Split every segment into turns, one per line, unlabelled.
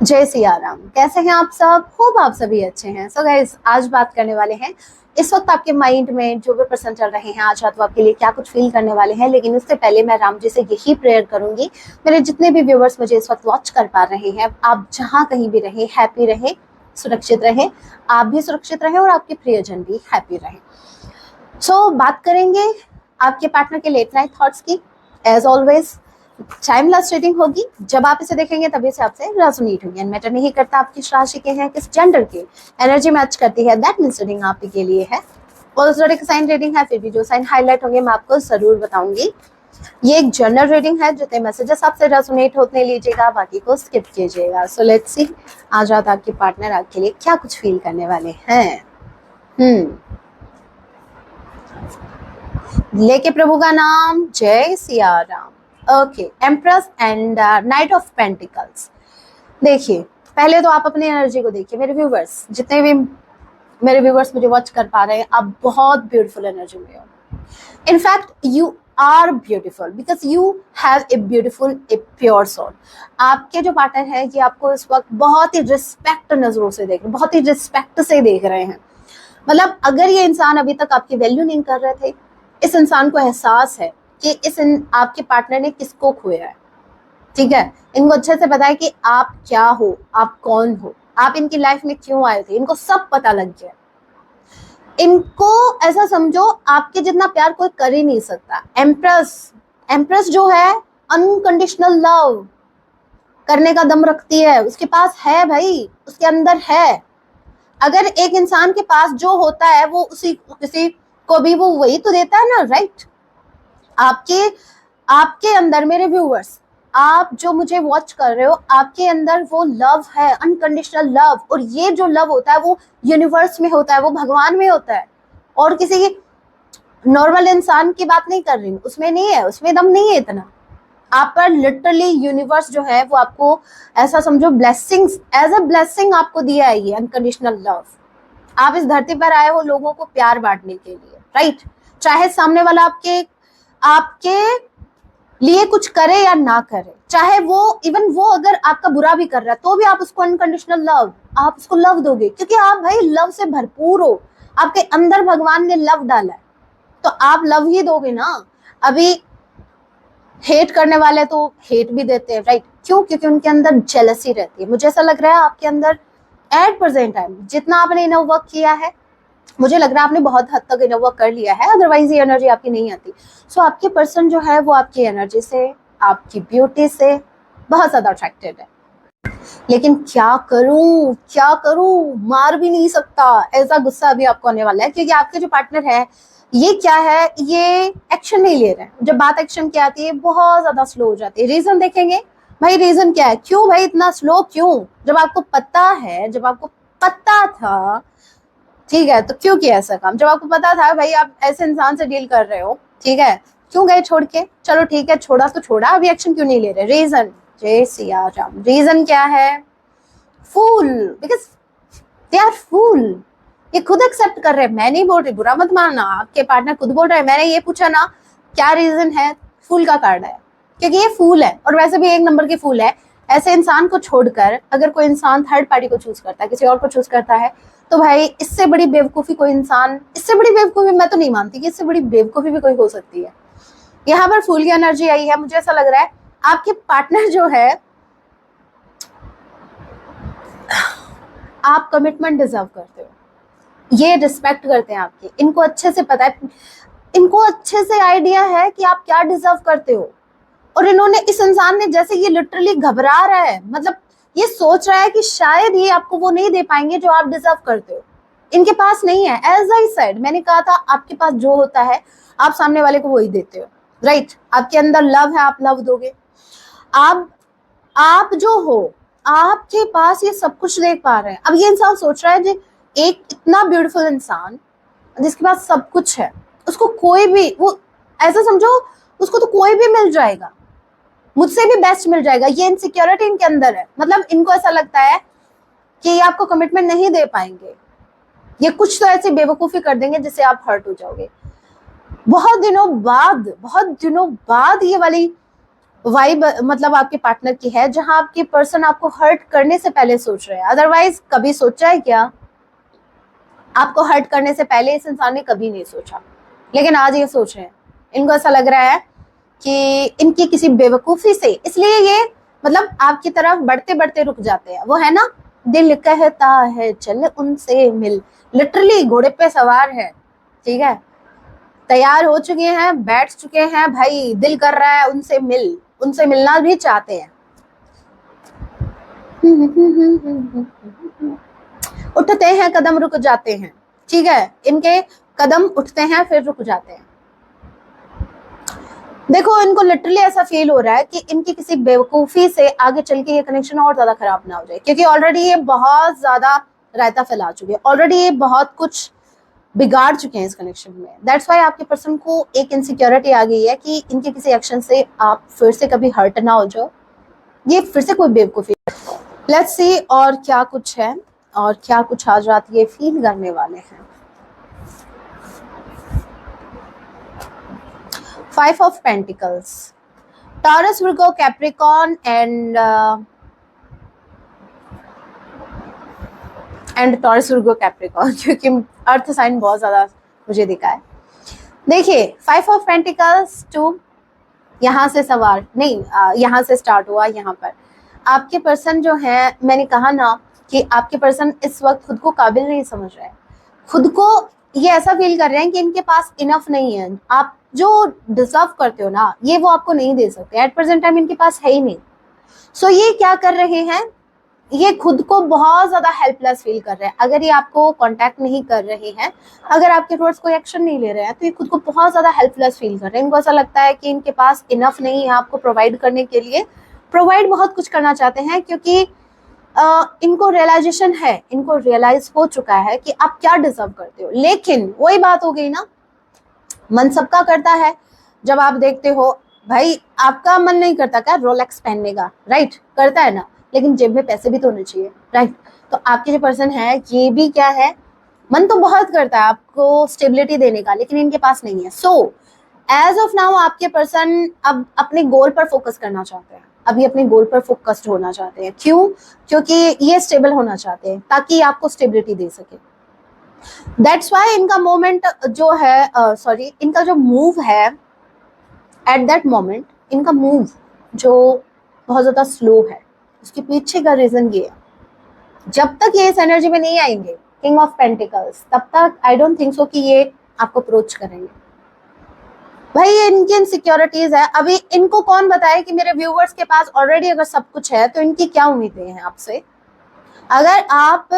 जय सिया राम। कैसे हैं आप सब? होप आप सभी अच्छे हैं। सो गाइस, आज बात करने वाले हैं इस वक्त आपके माइंड में जो भी पर्सन चल रहे हैं आज रात वो आपके लिए क्या कुछ फील करने वाले हैं। लेकिन उससे पहले मैं राम जी से यही प्रेयर करूंगी, मेरे जितने भी व्यूवर्स मुझे इस वक्त वॉच कर पा रहे हैं, आप जहां कहीं भी रहें, हैप्पी रहें, सुरक्षित रहें, आप भी सुरक्षित रहें और आपके प्रियजन भी हैप्पी रहें। बात करेंगे आपके पार्टनर के लेट नाइट थॉट्स की। एज ऑलवेज टाइमलेस रीडिंग होगी, जब आप इसे देखेंगे तभी से आपसे रेजोनेट होंगे। एंड मैटर नहीं करता आप किस राशि के हैं, किस जेंडर के, एनर्जी मैच करती है, दैट मींस रीडिंग आप के लिए है। और जोडिक साइन रीडिंग है, फिर भी जो साइन हाईलाइट होंगे मैं आपको जरूर बताऊंगी। ये एक जनरल रीडिंग है, जितने मैसेजेस आपसे रेजोनेट होते लीजिएगा, बाकी को स्किप कीजिएगा। सो लेट्स सी आज रात आपके पार्टनर आपके लिए क्या कुछ फील करने वाले हैं। लेके प्रभु का नाम, जय Siya Ram. Okay, empress and night of pentacles. देखिए, पहले तो आप अपनी एनर्जी को देखिए। मेरे व्यूवर्स, जितने भी मेरे व्यूवर्स मुझे वॉच कर पा रहे हैं, आप बहुत ब्यूटीफुल एनर्जी में हो। In fact you are beautiful because you have a beautiful a pure soul. आपके जो पार्टनर है ये आपको इस वक्त बहुत ही रिस्पेक्ट नजरों से देख रहे हैं, बहुत ही रिस्पेक्ट से देख रहे हैं। मतलब अगर ये इंसान अभी तक आपकी वैल्यू नहीं कर रहे थे, इस इंसान को एहसास है कि आपके पार्टनर ने किसको खोया है। ठीक है, इनको अच्छे से पता है कि आप क्या हो, आप कौन हो, आप इनकी लाइफ में क्यों आए थे, इनको सब पता लग गया। इनको ऐसा समझो, आपके जितना प्यार कोई कर ही नहीं सकता। एम्प्रेस जो है अनकंडीशनल लव करने का दम रखती है, उसके पास है भाई, उसके अंदर है। अगर एक इंसान के पास जो होता है वो उसी किसी को भी वो वही तो देता है ना, राइट। आपके अंदर मेरे व्यूअर्स, आप जो मुझे वॉच कर रहे हो, आपके अंदर वो लव है, अनकंडीशनल लव। और ये जो लव होता है वो यूनिवर्स में होता है, वो भगवान में होता है। और किसी नॉर्मल इंसान की बात नहीं कर रही हूँ, उसमें नहीं है, उसमें दम नहीं है इतना। आप पर लिटरली यूनिवर्स जो है वो आपको ऐसा समझो ब्लेसिंग्स, एज अ ब्लेसिंग आपको दिया है ये अनकंडीशनल लव। आप इस धरती पर आए हो लोगों को प्यार बांटने के लिए, राइट। चाहे सामने वाला आपके लिए कुछ करे या ना करे, चाहे वो इवन वो अगर आपका बुरा भी कर रहा है तो भी आप उसको अनकंडीशनल लव, आप उसको लव दोगे, क्योंकि आप भाई लव से भरपूर हो। आपके अंदर भगवान ने लव डाला है तो आप लव ही दोगे ना। अभी हेट करने वाले तो हेट भी देते हैं, राइट। क्यों? क्योंकि उनके अंदर जेलसी रहती है। मुझे ऐसा लग रहा है आपके अंदर एट प्रेजेंट टाइम जितना आपने इनर वर्क किया है, मुझे लग रहा है आपने बहुत हद तक इनर वर्क कर लिया है, अदरवाइज ये एनर्जी आपकी नहीं आती। सो आपके पर्सन जो है वो आपकी एनर्जी से, आपकी ब्यूटी से बहुत ज्यादा अट्रैक्टेड है। लेकिन क्या करूं, मार भी नहीं सकता, ऐसा गुस्सा अभी आपको आने वाला है। क्योंकि आपके जो पार्टनर है ये क्या है, ये एक्शन नहीं ले रहे हैं। जब बात एक्शन की आती है बहुत ज्यादा स्लो हो जाती है। रीजन देखेंगे भाई, रीजन क्या है, क्यों भाई इतना स्लो, क्यों? जब आपको पता है, जब आपको पता था, ठीक है, तो क्यों किया ऐसा काम? जब आपको पता था भाई आप ऐसे इंसान से डील कर रहे हो, ठीक है, क्यों गए छोड़ के? चलो ठीक है, छोड़ा तो छोड़ा, अभी एक्शन क्यों नहीं ले रहे? रीजन, जय सिया राम। रीजन क्या है? फूल, बिकॉज दे आर फूल। ये खुद एक्सेप्ट कर रहे हैं, मैं नहीं बोल रही, बुरा मत मानना, आपके पार्टनर खुद बोल रहे हैं। मैंने ये पूछा ना क्या रीजन है, फूल का कार्ड है, क्योंकि ये फूल है और वैसे भी एक नंबर के फूल है। ऐसे इंसान को छोड़कर अगर कोई इंसान थर्ड पार्टी को चूज करता है, किसी और को चूज करता है, तो भाई इससे बड़ी बेवकूफी कोई इंसान, इससे बड़ी बेवकूफी मैं तो नहीं मानती कि इससे बड़ी बेवकूफी भी कोई हो सकती है। यहाँ पर फूल की एनर्जी आई है। मुझे ऐसा लग रहा है आपके पार्टनर जो है, आप कमिटमेंट डिजर्व करते हो, ये रिस्पेक्ट करते हैं आपकी। इनको अच्छे से पता है, इनको अच्छे से आइडिया है कि आप क्या डिजर्व करते हो। और इन्होंने, इस इंसान ने, जैसे ये लिटरली घबरा रहा है, मतलब ये सोच रहा है कि शायद ये आपको वो नहीं दे पाएंगे जो आप डिजर्व करते हो। इनके पास नहीं है। एज आई सेड, मैंने कहा था आपके पास जो होता है आप सामने वाले को वही देते हो, राइट। आपके अंदर लव है, आप लव दोगे। आप जो हो, आपके पास ये सब कुछ देख पा रहे हैं। अब ये इंसान सोच रहा है जी, एक इतना ब्यूटीफुल इंसान जिसके पास सब कुछ है, उसको कोई भी, वो ऐसा समझो उसको तो कोई भी मिल जाएगा, मुझसे भी बेस्ट मिल जाएगा। ये इनसिक्योरिटी इनके अंदर है। मतलब इनको ऐसा लगता है कि ये आपको कमिटमेंट नहीं दे पाएंगे, ये कुछ तो ऐसी बेवकूफी कर देंगे जिससे आप हर्ट हो जाओगे। बहुत दिनों बाद ये वाली वाइब मतलब आपके पार्टनर की है जहां आपके पर्सन आपको हर्ट करने से पहले सोच रहे हैं। अदरवाइज कभी सोचा है क्या? आपको हर्ट करने से पहले इस इंसान ने कभी नहीं सोचा, लेकिन आज ये सोच रहे हैं। इनको ऐसा लग रहा है कि इनकी किसी बेवकूफी से, इसलिए ये मतलब आपकी तरफ बढ़ते बढ़ते रुक जाते हैं। वो है ना, दिल कहता है चल उनसे मिल, लिटरली घोड़े पे सवार है, ठीक है, तैयार हो चुके हैं, बैठ चुके हैं, भाई दिल कर रहा है उनसे मिल, उनसे मिलना भी चाहते हैं। उठते हैं कदम रुक जाते हैं, ठीक है, इनके कदम उठते हैं फिर रुक जाते हैं। देखो इनको लिटरली ऐसा फील हो रहा है कि इनकी किसी बेवकूफी से आगे चल के ये कनेक्शन और ज्यादा खराब ना हो जाए, क्योंकि ऑलरेडी ये बहुत ज्यादा रायता फैला चुके हैं, ऑलरेडी ये बहुत कुछ बिगाड़ चुके हैं इस कनेक्शन में। दैट्स वाई आपके पर्सन को एक इनसिक्योरिटी आ गई है कि इनके किसी एक्शन से आप फिर से कभी हर्ट ना हो जाओ, ये फिर से कोई बेवकूफी। लेट्स सी और क्या कुछ है, और क्या कुछ आज रात ये फील करने वाले हैं। 5 of Pentacles, Taurus, Virgo, Capricorn and Taurus, Virgo, Capricorn, क्योंकि अर्थ साइन बहुत ज्यादा मुझे दिखा है। देखिए 5 of Pentacles to यहाँ से सवार नहीं, यहाँ से स्टार्ट हुआ। यहाँ पर आपके पर्सन जो है, मैंने कहा ना कि आपके पर्सन इस वक्त खुद को काबिल नहीं समझ रहे हैं, खुद को ये ऐसा फील कर रहे हैं कि इनके पास इनफ नहीं है। आप जो डिजर्व करते हो ना, ये वो आपको नहीं दे सकते, एट प्रेजेंट टाइम इनके पास है ही नहीं। सो ये क्या कर रहे हैं, ये खुद को बहुत ज्यादा हेल्पलेस फील कर रहे हैं। अगर ये आपको कांटेक्ट नहीं कर रहे हैं, अगर आपके टुवर्ड्स कोई एक्शन नहीं ले रहे हैं, तो ये खुद को बहुत ज्यादा हेल्पलेस फील कर रहे हैं। इनको ऐसा लगता है कि इनके पास इनफ नहीं है आपको प्रोवाइड करने के लिए। प्रोवाइड बहुत कुछ करना चाहते हैं, क्योंकि इनको रियलाइजेशन है, इनको रियलाइज हो चुका है कि आप क्या डिजर्व करते हो। लेकिन वही बात हो गई ना, मन सबका करता है। जब आप देखते हो, भाई आपका मन नहीं करता क्या रोलेक्स पहनने का, राइट, करता है ना, लेकिन जेब में पैसे भी तो होने चाहिए, राइट। तो आपके जो पर्सन है, ये भी क्या है, मन तो बहुत करता है आपको स्टेबिलिटी देने का, लेकिन इनके पास नहीं है। सो एज ऑफ नाउ आपके पर्सन अब अपने गोल पर फोकस करना चाहते हैं, अभी अपने गोल पर फोकस्ड होना चाहते हैं। क्यों? क्योंकि ये स्टेबल होना चाहते हैं ताकि आपको स्टेबिलिटी दे सके। दैट्स वाई इनका मोमेंट जो है, सॉरी, इनका जो मूव है एट दैट मोमेंट, इनका मूव जो बहुत ज्यादा स्लो है, उसके पीछे का रीजन ये है, जब तक ये इस एनर्जी में नहीं आएंगे किंग ऑफ पेंटिकल्स, तब तक आई डोंट थिंक सो कि ये आपको अप्रोच करेंगे। भाई ये इनकी इनसिक्योरिटीज है। अभी इनको कौन बताए कि मेरे व्यूवर्स के पास ऑलरेडी अगर सब कुछ है तो इनकी क्या उम्मीदें हैं आपसे। अगर आप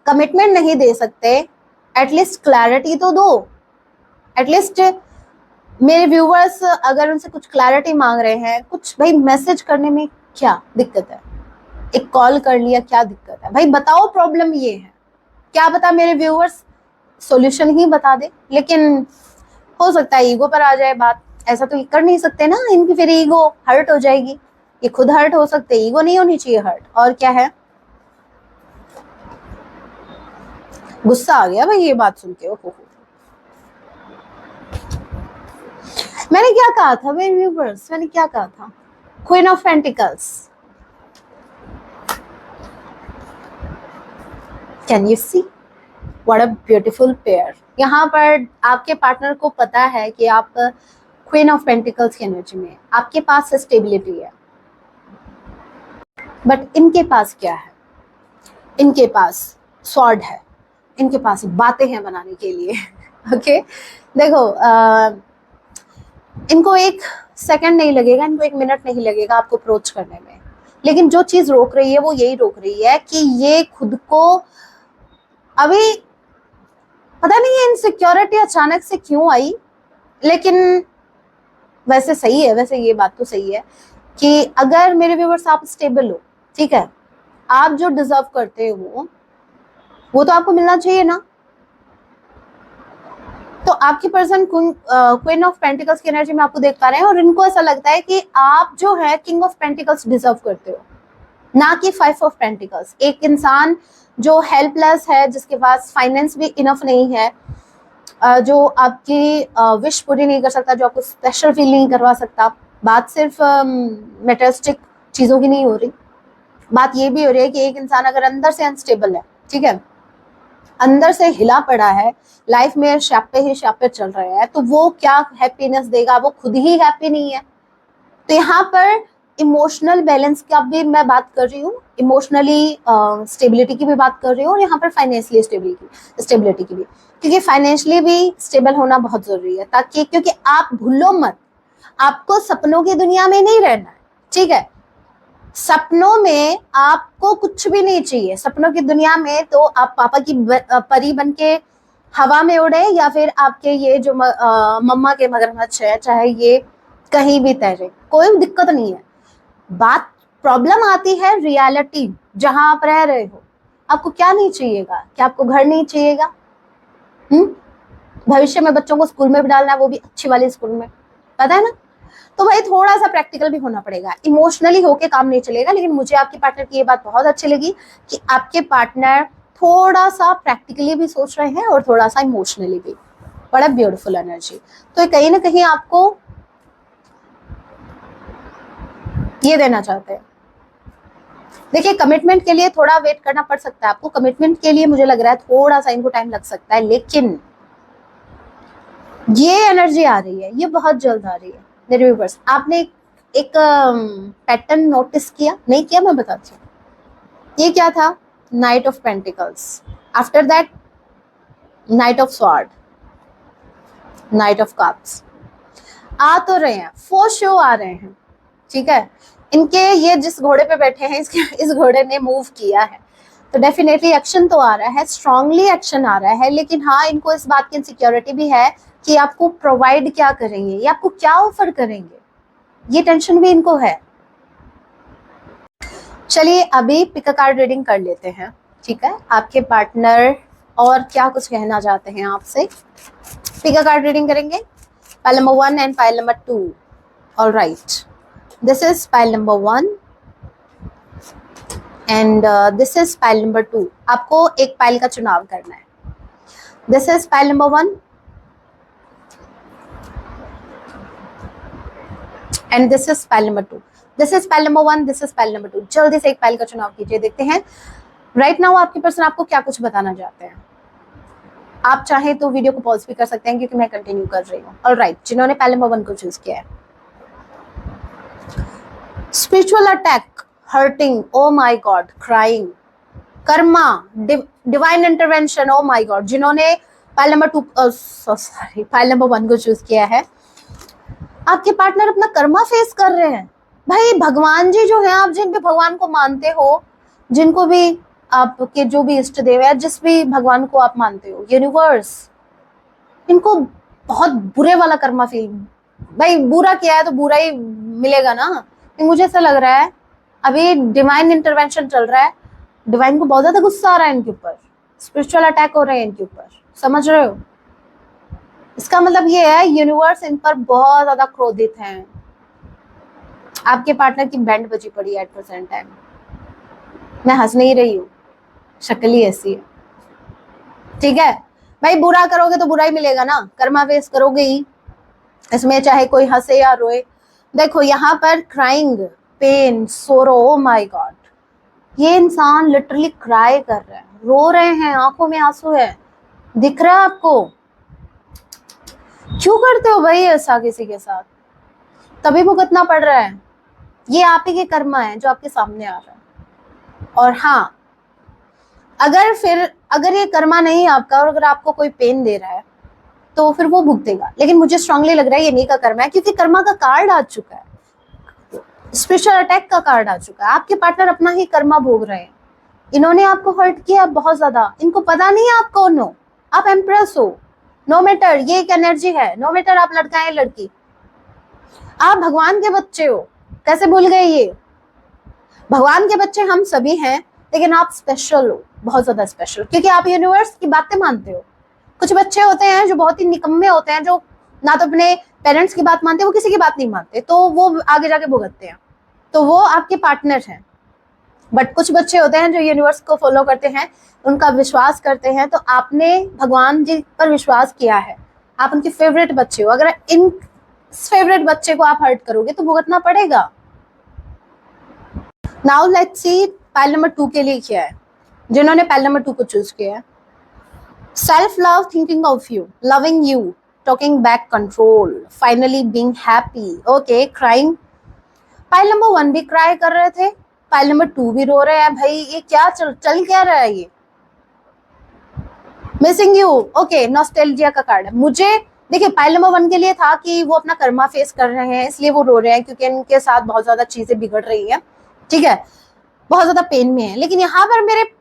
कमिटमेंट नहीं दे सकते, एटलीस्ट क्लैरिटी तो दो। एटलीस्ट मेरे व्यूवर्स अगर उनसे कुछ क्लैरिटी मांग रहे हैं, कुछ, भाई मैसेज करने में क्या दिक्कत है, एक कॉल कर लिया, क्या दिक्कत है, भाई बताओ प्रॉब्लम ये है। क्या पता मेरे व्यूवर्स सॉल्यूशन ही बता दे, लेकिन हो सकता है ईगो पर आ जाए बात। ऐसा तो कर नहीं सकते ना, इनकी फिर ईगो हर्ट हो जाएगी, ये खुद हर्ट हो सकते, ईगो नहीं होनी चाहिए हर्ट। और क्या है, गुस्सा आ गया भाई ये बात सुन के। ओहो, मैंने क्या कहा था मेरे व्यूवर्स, मैंने क्या कहा था, queen of pentacles. Can you see what a beautiful pair. यहाँ पर आपके पार्टनर को पता है कि आप क्वीन ऑफ पेंटिकल्स की एनर्जी में, आपके पास स्टेबिलिटी है, बट इनके पास क्या है, इनके पास स्वॉर्ड है, इनके पास बातें हैं बनाने के लिए। ओके देखो, इनको एक सेकंड नहीं लगेगा, इनको एक मिनट नहीं लगेगा आपको अप्रोच करने में। लेकिन जो चीज रोक रही है वो यही रोक रही है कि ये खुद को अभी पता नहीं है इनसिक्योरिटी अचानक से क्यों आई। लेकिन वैसे सही है, वैसे ये बात तो सही है कि अगर मेरे व्यूवर्स आप स्टेबल हो, ठीक है, आप जो डिजर्व करते हो वो तो आपको मिलना चाहिए ना। तो आपकी पर्सन क्वीन ऑफ पेंटिकल्स की एनर्जी में आपको देख पा रहे हैं, और इनको ऐसा लगता है कि आप जो है किंग ऑफ पेंटिकल्स डिजर्व करते हो, ना कि 5 ऑफ पेंटिकल्स। एक इंसान जो हेल्पलेस है, जिसके पास फाइनेंस भी इनफ नहीं है, जो आपकी विश पूरी नहीं कर सकता, जो आपको स्पेशल फील नहीं करवा सकता, बात सिर्फ मेटेरियलिस्टिक चीजों की नहीं हो रही, बात ये भी हो रही है कि एक इंसान अगर अंदर से अनस्टेबल है, ठीक है, अंदर से हिला पड़ा है, लाइफ में शापे ही शापे चल रहे हैं, तो वो क्या हैप्पीनेस देगा, वो खुद ही हैप्पी नहीं है। तो यहाँ पर इमोशनल बैलेंस का भी मैं बात कर रही हूँ, इमोशनली स्टेबिलिटी की भी बात कर रही हूँ, और यहाँ पर फाइनेंशियली स्टेबिलिटी की भी, क्योंकि फाइनेंशियली भी स्टेबल होना बहुत जरूरी है, ताकि, क्योंकि आप भूलो मत, आपको सपनों की दुनिया में नहीं रहना है, ठीक है। सपनों में आपको कुछ भी नहीं चाहिए, सपनों की दुनिया में तो आप पापा की परी बन के हवा में उड़े, या फिर आपके ये जो मम्मा के मगरमच्छ है, चाहे ये कहीं भी तैरे, कोई दिक्कत नहीं है। बात प्रॉब्लम आती है रियलिटी, जहां आप रह रहे हो, आपको क्या नहीं चाहिएगा, क्या आपको घर नहीं चाहिएगा? भविष्य में बच्चों को स्कूल में भी डालना है, वो भी अच्छी वाली स्कूल में, पता है ना। तो भाई थोड़ा सा प्रैक्टिकल भी होना पड़ेगा, इमोशनली होके काम नहीं चलेगा। लेकिन मुझे आपके पार्टनर की ये बात बहुत अच्छी लगी कि आपके पार्टनर थोड़ा सा प्रैक्टिकली भी सोच रहे हैं और थोड़ा सा इमोशनली भी, बड़ा ब्यूटीफुल एनर्जी। तो कहीं ना कहीं आपको ये देना चाहते हैं। देखिए, कमिटमेंट के लिए थोड़ा वेट करना पड़ सकता है आपको, कमिटमेंट के लिए मुझे लग रहा है थोड़ा सा इनको टाइम लग सकता है, लेकिन ये एनर्जी आ रही है, ये बहुत जल्द आ रही है मेरे व्यूअर्स। आपने एक पैटर्न नोटिस किया? नहीं किया? मैं बताती हूँ। ये क्या था? Knight of pentacles, after that knight of sword, knight of cups. आ तो रहे हैं, फोर शो आ रहे हैं, ठीक है। इनके ये जिस घोड़े पे बैठे हैं, इस घोड़े ने मूव किया है, तो डेफिनेटली एक्शन तो आ रहा है, स्ट्रांगली एक्शन आ रहा है। लेकिन हाँ, इनको इस बात की इनसिक्योरिटी भी है कि आपको प्रोवाइड क्या करेंगे या आपको क्या ऑफर करेंगे, ये टेंशन भी इनको है। चलिए अभी पिक अ कार्ड रीडिंग कर लेते हैं, ठीक है। आपके पार्टनर और क्या कुछ कहना चाहते हैं आपसे, पिक अ कार्ड रीडिंग करेंगे। Pile number 1 and pile number 2। Alright, this is pile number 1 and this is pile number 2। आपको एक पाइल का चुनाव करना है। This is pile number 1 and this is pile number 2। This is pile number 1, this is pile number 2। जल्दी से एक pile का चुनाव कीजिए, देखते हैं राइट नाउ आपके पर्सन आपको क्या कुछ बताना चाहते हैं। आप चाहें तो वीडियो को पॉज भी कर सकते हैं, क्योंकि मैं कंटिन्यू कर रही हूँ। ऑलराइट, जिन्होंने पाइल नंबर 1 को चूज किया है, spiritual attack, hurting, oh my god, crying, karma, divine intervention, oh my god. जिन्होंने pile number 2 sorry pile number 1 को चूज किया है, आपके पार्टनर अपना कर्मा फेस कर रहे हैं। भाई भगवान जी जो है, आप जिन भी भगवान को मानते हो, जिनको भी आपके जो भी इष्ट देव है, जिस भी भगवान को आप मानते हो, यूनिवर्स इनको बहुत बुरे वाला कर्मा फील, भाई बुरा किया है तो बुरा ही मिलेगा ना। मुझे ऐसा लग रहा है अभी डिवाइन इंटरवेंशन चल रहा है, डिवाइन को बहुत ज्यादा गुस्सा आ रहा है इनके ऊपर, स्पिरिचुअल अटैक हो रहे हैं इनके ऊपर, समझ रहे हो। इसका मतलब ये है यूनिवर्स इन पर बहुत ज्यादा क्रोधित है। आपके पार्टनर की बैंड बजी पड़ी है एट प्रेजेंट टाइम। मैं हंस नहीं रही हूँ, शक्ल ही ऐसी है, ठीक है। भाई बुरा करोगे तो बुरा ही मिलेगा ना, कर्मा फेस करोगे ही, इसमें चाहे कोई हंसे या रोए। देखो यहाँ पर क्राइंग, पेन, सोरो, ओ माय गॉड, ये इंसान लिटरली क्राई कर रहे हैं, रो रहे हैं, आंखों में आंसू है, दिख रहा है आपको। क्यों करते हो भाई ऐसा किसी के साथ? तभी भुगतना पड़ रहा है, ये आप ही के कर्मा है जो आपके सामने आ रहा है। और हाँ, अगर ये कर्मा नहीं आपका, और अगर आपको कोई पेन दे रहा है, तो फिर वो भुगतेगा। लेकिन मुझे स्ट्रांगली लग रहा है ये नहीं का कर्मा है, क्योंकि कर्मा का कार्ड आ चुका है, स्पेशल अटैक का कार्ड आ चुका है। आपके पार्टनर अपना ही कर्मा भोग रहे हैं। इन्होंने आपको हर्ट किया बहुत ज्यादा, इनको पता नहीं है आप कौन हो, आप एम्प्रेस हो। नो मैटर, ये एक एनर्जी है, नो मैटर आप लड़का है लड़की, आप भगवान के बच्चे हो। कैसे भूल गए ये? भगवान के बच्चे हम सभी हैं, लेकिन आप स्पेशल हो, बहुत ज्यादा स्पेशल, क्योंकि आप यूनिवर्स की बातें मानते हो। कुछ बच्चे होते हैं जो बहुत ही निकम्मे होते हैं, जो ना तो अपने पेरेंट्स की बात मानते, वो किसी की बात नहीं मानते, तो वो आगे जाके भुगतते हैं, तो वो आपके पार्टनर हैं। बट कुछ बच्चे होते हैं जो यूनिवर्स को फॉलो करते हैं, उनका विश्वास करते हैं। तो आपने भगवान जी पर विश्वास किया है, आप उनके फेवरेट बच्चे हो। अगर इन फेवरेट बच्चे को आप हर्ट करोगे तो भुगतना पड़ेगा। Now let's see pile number 2 के लिए क्या है, जिन्होंने पाइल नंबर 2 को चूज किया है। Self love, thinking of you, loving you, talking back control, finally being happy, okay, crying. Pile number 1 भी क्राई कर रहे थे, पाइल नंबर 2 भी रो रहे हैं। भाई ये क्या चल क्या रहा है ये? मिसिंग यू, ओके, नॉस्टैल्जिया का कार्ड है। मुझे देखिए पाइल नंबर 1 के लिए था कि वो अपना कर्मा फेस कर रहे हैं इसलिए वो रो रहे हैं, क्योंकि इनके साथ बहुत ज्यादा चीजें बिगड़ रही है, ठीक है, बहुत ज्यादा पेन में है। लेकिन यहाँ पर मेरे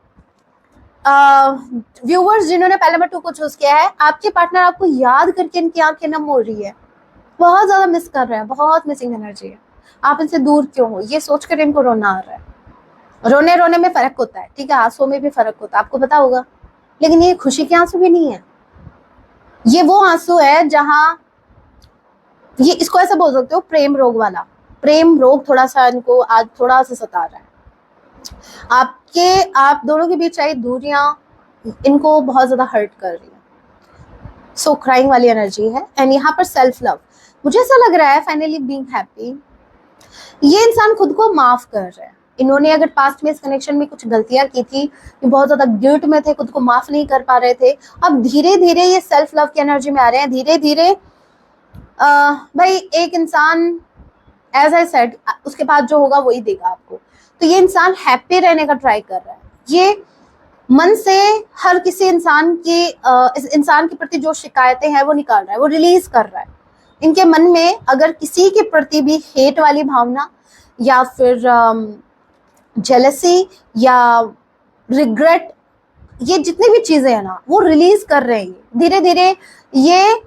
व्यूवर्स जिन्होंने पाइल नंबर 2 को चूज किया है, आपके पार्टनर आपको याद करके इनकी आंखें नम हो रही है, बहुत ज्यादा मिस कर रहे हैं, बहुत मिसिंग एनर्जी है। आप इनसे दूर क्यों हो, ये सोचकर इनको रोना आ रहा है। रोने रोने में फर्क होता है, ठीक है, आंसू में भी फर्क होता है, आपको पता होगा। लेकिन ये खुशी के आंसू भी नहीं है, ये वो आंसू है जहां, ये इसको ऐसा बोल सकते हो प्रेम रोग वाला, प्रेम रोग थोड़ा सा इनको आज थोड़ा सा सता रहा है। आप दोनों के बीच आई दूरियां इनको बहुत ज्यादा हर्ट कर रही है। सो क्राइंग वाली एनर्जी है। एंड यहाँ पर सेल्फ लव, मुझे ऐसा लग रहा है फाइनली बीइंग हैप्पी, ये इंसान खुद को माफ कर रहा है। इन्होंने अगर पास्ट में इस कनेक्शन में कुछ गलतियां की थी, बहुत ज्यादा गिल्ट में थे, खुद को माफ नहीं कर पा रहे थे, अब धीरे धीरे ये सेल्फ लव की एनर्जी में आ रहे हैं। धीरे धीरे भाई एक इंसान एज आई सेड उसके बाद जो होगा वही देगा आपको। तो ये इंसान हैप्पी रहने का ट्राई कर रहा है, ये मन से हर किसी इंसान की इस इंसान के प्रति जो शिकायतें हैं वो निकाल रहा है, वो रिलीज कर रहा है। इनके मन में अगर किसी के प्रति भी हेट वाली भावना या फिर जेलसी या रिग्रेट, ये जितनी भी चीजें हैं ना वो रिलीज कर रहे हैं धीरे धीरे। ये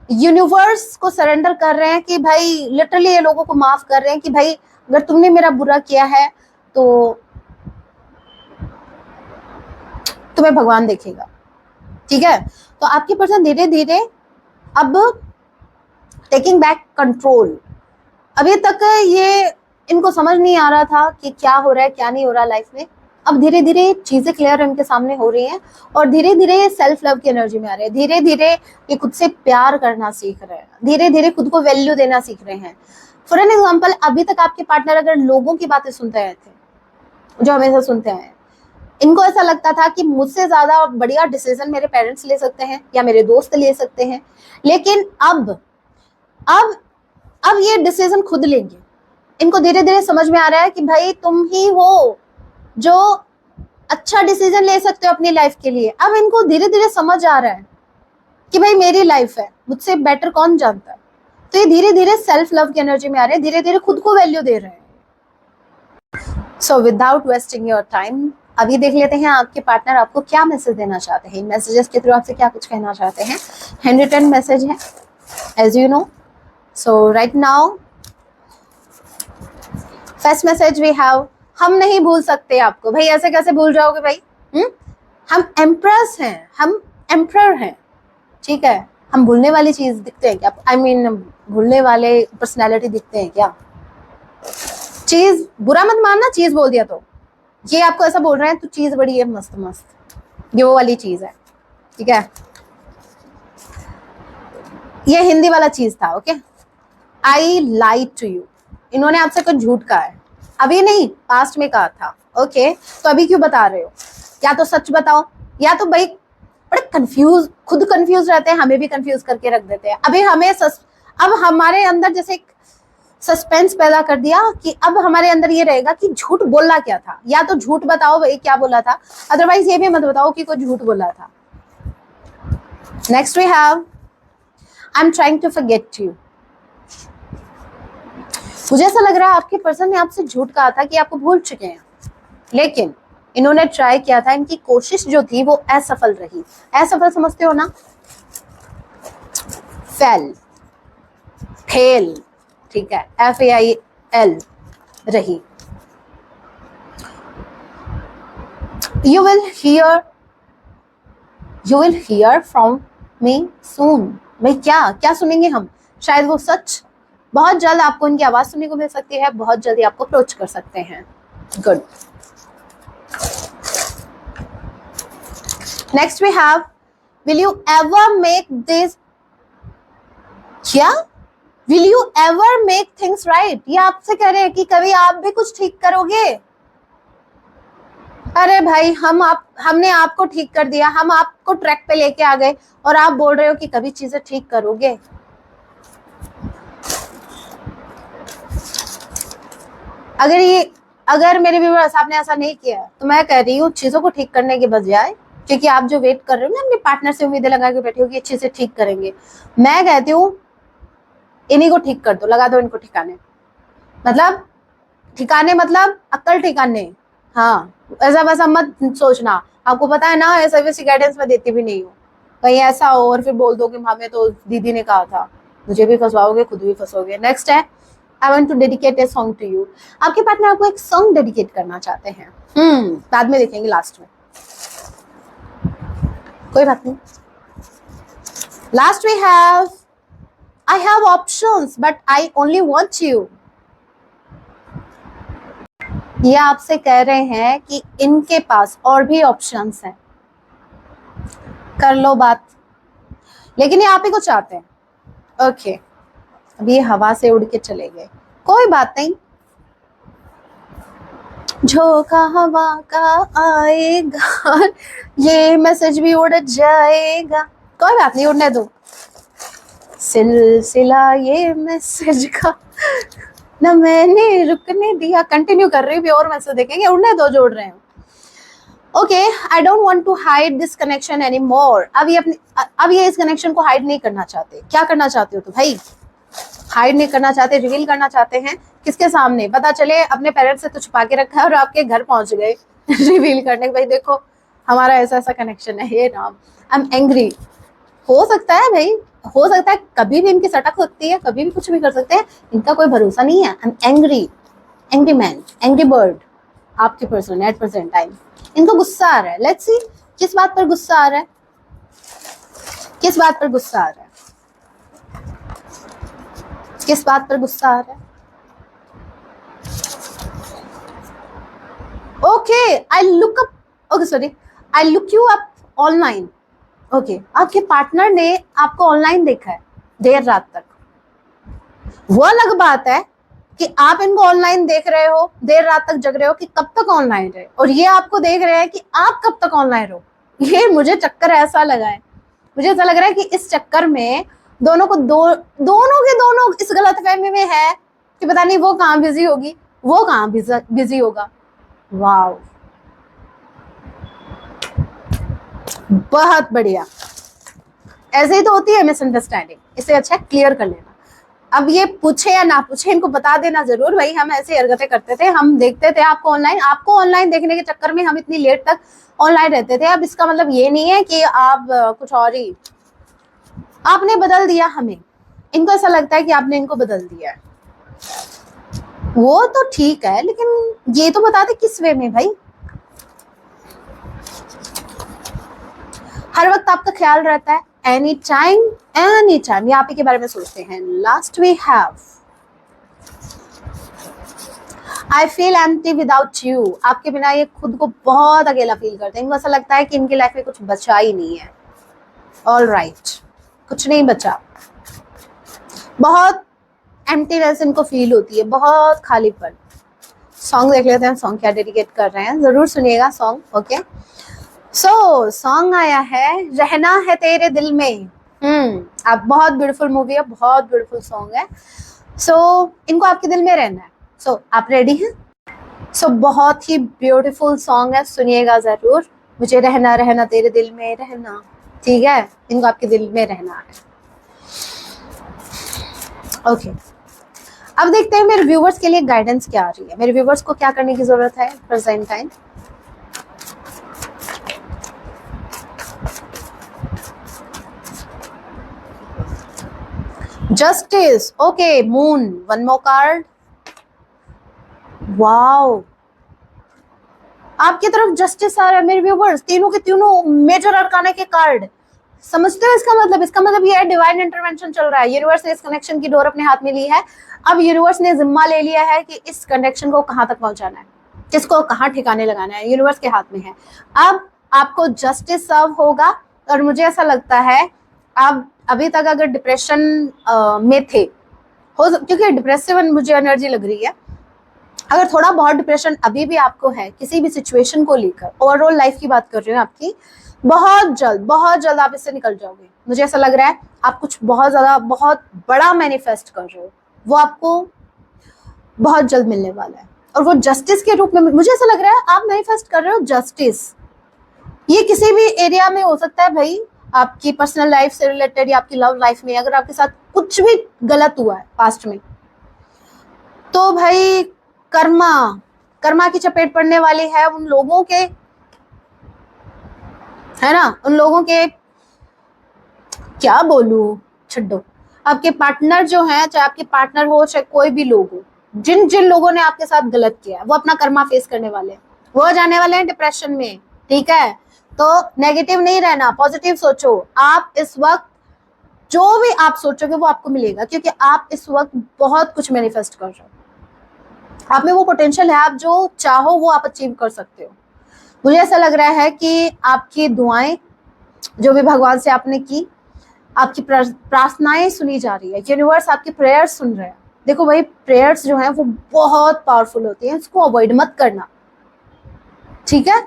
यूनिवर्स को सरेंडर कर रहे हैं कि भाई लिटरली ये लोगों को माफ कर रहे हैं कि भाई अगर तुमने मेरा बुरा किया है तो तुम्हें भगवान देखेगा, ठीक है। तो आपके पर्सन धीरे धीरे अब टेकिंग बैक कंट्रोल। अभी तक ये इनको समझ नहीं आ रहा था कि क्या हो रहा है क्या नहीं हो रहा लाइफ में, अब धीरे धीरे चीजें क्लियर इनके सामने हो रही हैं और धीरे धीरे ये सेल्फ लव की एनर्जी में आ रहे हैं। धीरे धीरे ये खुद से प्यार करना सीख रहे हैं, धीरे धीरे खुद को वैल्यू देना सीख रहे हैं। फॉर एन एग्जाम्पल, अभी तक आपके पार्टनर अगर लोगों की बातें सुनते आए थे, जो हमेशा सुनते आए, इनको ऐसा लगता था कि मुझसे ज्यादा बढ़िया डिसीजन मेरे पेरेंट्स ले सकते हैं या मेरे दोस्त ले सकते हैं, लेकिन अब ये डिसीजन खुद लेंगे। इनको धीरे धीरे समझ में आ रहा है कि भाई तुम ही हो जो अच्छा डिसीजन ले सकते हो अपनी लाइफ के लिए। अब इनको धीरे धीरे समझ आ रहा है कि भाई मेरी लाइफ है, मुझसे बेटर कौन जानता है। तो ये धीरे धीरे सेल्फ लव की एनर्जी में आ रहे हैं, धीरे धीरे खुद को वैल्यू दे रहे हैं। So without wasting your time, अभी देख लेते हैं आपके पार्टनर आपको क्या मैसेज देना चाहते हैं, मैसेजेस के थ्रू आपसे क्या कुछ कहना चाहते हैं। हैंड रिटन मैसेज है as you know. So right now first message we have, हम नहीं भूल सकते आपको। भाई ऐसे कैसे भूल जाओगे भाई? हम एम्प्रेस हैं, हम एम्प्रर हैं, ठीक है। हम भूलने वाली चीज दिखते हैं क्या? आई मीन भूलने वाले पर्सनैलिटी दिखते हैं क्या? चीज बुरा मत मानना, चीज बोल दिया तो ये आपको ऐसा बोल रहे हैं तो चीज बड़ी है मस्त मस्त, ये वो वाली चीज है, ठीक है। ये हिंदी वाला चीज था, okay. I lied to you, इन्होंने आपसे कुछ झूठ कहा है, अभी नहीं पास्ट में कहा था, ओके। तो अभी क्यों बता रहे हो? या तो सच बताओ या तो भाई बड़े कंफ्यूज, खुद कंफ्यूज रहते हैं, हमें भी कंफ्यूज करके रख देते हैं। अभी हमें अब हमारे अंदर जैसे एक सस्पेंस पैदा कर दिया कि अब हमारे अंदर ये रहेगा कि झूठ बोलना क्या था, या तो झूठ बताओ भाई क्या बोला था, अदरवाइज ये भी मत बताओ कि कोई झूठ बोला था। Next we have I am trying to forget you. मुझे ऐसा लग रहा है आपके पर्सन ने आपसे झूठ कहा था कि आपको भूल चुके हैं, लेकिन इन्होंने ट्राई किया था, इनकी कोशिश जो थी वो असफल रही। असफल समझते हो ना? फेल, ठीक है, FAIL रही। You will hear from me soon. भाई क्या सुनेंगे हम? शायद वो सच। बहुत जल्द आपको इनकी आवाज सुनने को मिल सकती है, बहुत जल्दी आपको अप्रोच कर सकते हैं। Good. Next we have, will you ever make this, क्या will you ever make things right? ये आपसे कह रहे हैं कि कभी आप भी कुछ ठीक करोगे? अरे भाई, हमने आपको ठीक कर दिया, हम आपको ट्रैक पे लेके आ गए और आप बोल रहे हो कि कभी चीजें ठीक करोगे? अगर मेरे व्यूअर्स आपने ऐसा नहीं किया तो मैं कह रही हूँ चीजों को ठीक करने के बजाय, क्योंकि आप जो वेट कर रहे हो ना अपने पार्टनर से उम्मीदें लगा के बैठे हो कि अच्छे से ठीक करेंगे, मैं कहती हूँ इन्हीं को ठीक कर दो, लगा दो इनको ठिकाने। मतलब ठिकाने मतलब अक्ल ठिकाने। हाँ, ऐसा वैसा मत सोचना, आपको पता है ना ऐसा वैसी गाइडेंस मैं देती भी नहीं हूँ, कहीं ऐसा हो और फिर बोल दो कि हमें तो दीदी ने कहा था, मुझे भी फंसवाओगे खुद भी फंसोगे। नेक्स्ट है, I want to dedicate a song to you. आपके पार्टनर आपको एक सॉन्ग डेडिकेट करना चाहते हैं, बाद में देखेंगे लास्ट में, कोई बात नहीं। Last we have, I have options but I only want you. ये आपसे कह रहे हैं कि इनके पास और भी ऑप्शंस हैं, कर लो बात, लेकिन ये आप ही को चाहते हैं। ओके, अभी ये हवा से उड़ के चले गए, कोई बात नहीं, झोंका हवा का आएगा, ये मैसेज भी उड़ जाएगा, कोई बात नहीं, उड़ने दो। सिलसिला ये मैसेज का ना मैंने रुकने दिया, कंटिन्यू कर रही हूँ, और मैसेज देखेंगे, उड़ने दो, जोड़ रहे हैं। Okay, I don't want to hide this connection any more. अब ये इस कनेक्शन को हाइड नहीं करना चाहते। क्या करना चाहते हो तो भाई? हाइड नहीं करना चाहते, रिवील करना चाहते हैं। किसके सामने? पता चले अपने पेरेंट्स से तो छुपा के रखा है और आपके घर पहुंच गए रिवील करने, भाई देखो हमारा ऐसा ऐसा कनेक्शन है, हे राम आई एम एंग्री। हो सकता है भाई, हो सकता है कभी भी इनकी सटक सकती है, कभी भी कुछ भी कर सकते हैं, इनका कोई भरोसा नहीं है। I am angry, angry man, angry bird, आपके पर्सन एट प्रेजेंट टाइम। इनको गुस्सा आ रहा है, लेट्स सी किस बात पर गुस्सा आ रहा है, किस बात पर गुस्सा आ रहा है, किस बात पर गुस्सा आ रहा है। Okay, I look up, okay sorry, I look you up online. Okay, आपके पार्टनर ने आपको ऑनलाइन देखा है देर रात तक। वो अलग बात है कि आप इनको ऑनलाइन देख रहे हो, देर रात तक जग रहे हो कि कब तक ऑनलाइन रहे, और ये आपको देख रहे हैं कि आप कब तक ऑनलाइन रहो। ये मुझे चक्कर ऐसा लगा है, मुझे ऐसा लग रहा है कि इस चक्कर में दोनों को दोनों के दोनों इस गलतफहमी में है कि पता नहीं वो कहाँ बिजी होगी, वो कहाँ बिजी होगा। वाह, बहुत बढ़िया। ऐसे ही तो होती है मिसअंडरस्टैंडिंग, इसे अच्छा क्लियर कर लेना। अब ये पूछे या ना पूछे, इनको बता देना जरूर, भाई हम ऐसे हरकतें करते थे, हम देखते थे आपको ऑनलाइन देखने के चक्कर में हम इतनी लेट तक ऑनलाइन रहते थे। अब इसका मतलब ये नहीं है कि आप कुछ और ही, आपने बदल दिया हमें। इनको ऐसा लगता है कि आपने इनको बदल दिया है, वो तो ठीक है, लेकिन ये तो बता दे किस वे में भाई। हर वक्त आपका ख्याल रहता है, एनी टाइम, ये आप ही के बारे में सोचते हैं। Last we have, I feel empty without you. आपके बिना ये खुद को बहुत अकेला फील करते हैं, इनको ऐसा लगता है कि इनकी लाइफ में कुछ बचा ही नहीं है। ऑल राइट, कुछ नहीं बचा, बहुत एम्प्टीनेस इनको फील होती है, बहुत खालीपन। सॉन्ग देख लेते हैं, सॉन्ग क्या डेडिकेट कर रहे हैं, जरूर सुनिएगा सॉन्ग। ओके, सो सॉन्ग आया है रहना है तेरे दिल में। आप, बहुत ब्यूटीफुल मूवी है, बहुत ब्यूटीफुल सॉन्ग है। सो इनको आपके दिल में रहना है। सो आप रेडी हैं? सो बहुत ही ब्यूटीफुल सॉन्ग है, सुनिएगा जरूर। मुझे रहना रहना तेरे दिल में रहना, ठीक है, इनको आपके दिल में रहना है। ओके, अब देखते हैं मेरे व्यूवर्स के लिए गाइडेंस क्या आ रही है, मेरे व्यूवर्स को क्या करने की जरूरत है present time. Justice, okay, moon, one more card. Wow, आपकी तरफ जस्टिस आ रहा है मेरे व्यूवर्स, तीनों के तीनों मेजर अरकाना के कार्ड। समझते हो इसका मतलब? इसका मतलब ये है डिवाइन इंटरवेंशन चल रहा है, यूनिवर्स ने इस कनेक्शन की डोर अपने हाथ में ली है। अब यूनिवर्स ने जिम्मा ले लिया है कि इस कनेक्शन को कहां तक पहुंचाना है, किसको कहां ठिकाने लगाना है, यूनिवर्स के हाथ में है। अब आपको जस्टिस सर्व होगा, और मुझे ऐसा लगता है आप अभी तक अगर डिप्रेशन में थे क्योंकि डिप्रेसिव मुझे एनर्जी लग रही है। अगर थोड़ा बहुत डिप्रेशन अभी भी आपको है किसी भी सिचुएशन को लेकर, ओवरऑल लाइफ की बात कर रही हूँ आपकी, बहुत जल्द आप इससे निकल जाओगे। मुझे ऐसा लग रहा है आप कुछ बहुत ज्यादा बहुत बड़ा मैनिफेस्ट कर रहे हो, वो आपको बहुत जल्द मिलने वाला है। और वो जस्टिस के रूप में, मुझे ऐसा लग रहा है आप मैनिफेस्ट कर रहे हो जस्टिस। ये किसी भी एरिया में हो सकता है भाई, आपकी पर्सनल लाइफ से रिलेटेड या आपकी लव लाइफ में अगर आपके साथ कुछ भी गलत हुआ है पास्ट में, तो भाई कर्मा की चपेट पड़ने वाली है उन लोगों के, है ना, उन लोगों के, क्या बोलूं, छड्डो। आपके पार्टनर जो है, चाहे आपके पार्टनर हो चाहे कोई भी लोग हो, जिन जिन लोगों ने आपके साथ गलत किया है वो अपना कर्मा फेस करने वाले हैं, वो जाने वाले हैं डिप्रेशन में। ठीक है, तो नेगेटिव नहीं रहना, पॉजिटिव सोचो। आप इस वक्त जो भी आप सोचोगे वो आपको मिलेगा, क्योंकि आप इस वक्त बहुत कुछ मैनिफेस्ट कर रहे हो। आप में वो पोटेंशियल है, आप जो चाहो वो आप अचीव कर सकते हो। मुझे ऐसा लग रहा है कि आपकी दुआएं जो भी भगवान से आपने की, आपकी प्रार्थनाएं सुनी जा रही है, यूनिवर्स आपकी प्रेयर्स सुन रहे हैं। देखो भाई, प्रेयर्स जो है वो बहुत पावरफुल होती है, इसको अवॉइड मत करना। ठीक है,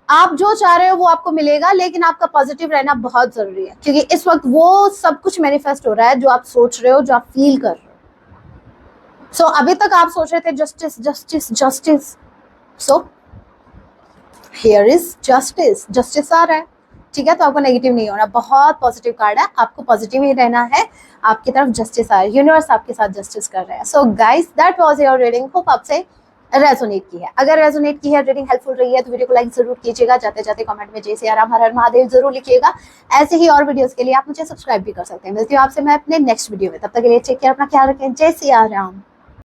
आप जो चाह रहे हो वो आपको मिलेगा, लेकिन आपका पॉजिटिव रहना बहुत जरूरी है, क्योंकि इस वक्त वो सब कुछ मैनिफेस्ट हो रहा है जो आप सोच रहे हो, जो आप फील कर रहे हो। सो अभी तक आप सोच रहे थे justice justice justice, so here is justice, justice आ रहा है। ठीक है, तो आपको नेगेटिव नहीं होना, बहुत पॉजिटिव कार्ड है, आपको पॉजिटिव ही रहना है, आपकी तरफ जस्टिस आ रहा है, यूनिवर्स आपके साथ जस्टिस कर रहा है। So guys, that was your reading, hope आपसे रेजोनेट की है। अगर रेजोनेट की है, रीडिंग हेल्पफुल रही है, तो वीडियो को लाइक जरूर कीजिएगा, जाते जाते कमेंट में जय सिया राम हर हर महादेव जरूर लिखिएगा। ऐसे ही और वीडियोस के लिए आप मुझे सब्सक्राइब भी कर सकते हैं। मिलती हूँ आपसे मैं अपने नेक्स्ट वीडियो में, तब तक के लिए टेक केयर, अपना ख्याल रखें, जय सिया राम।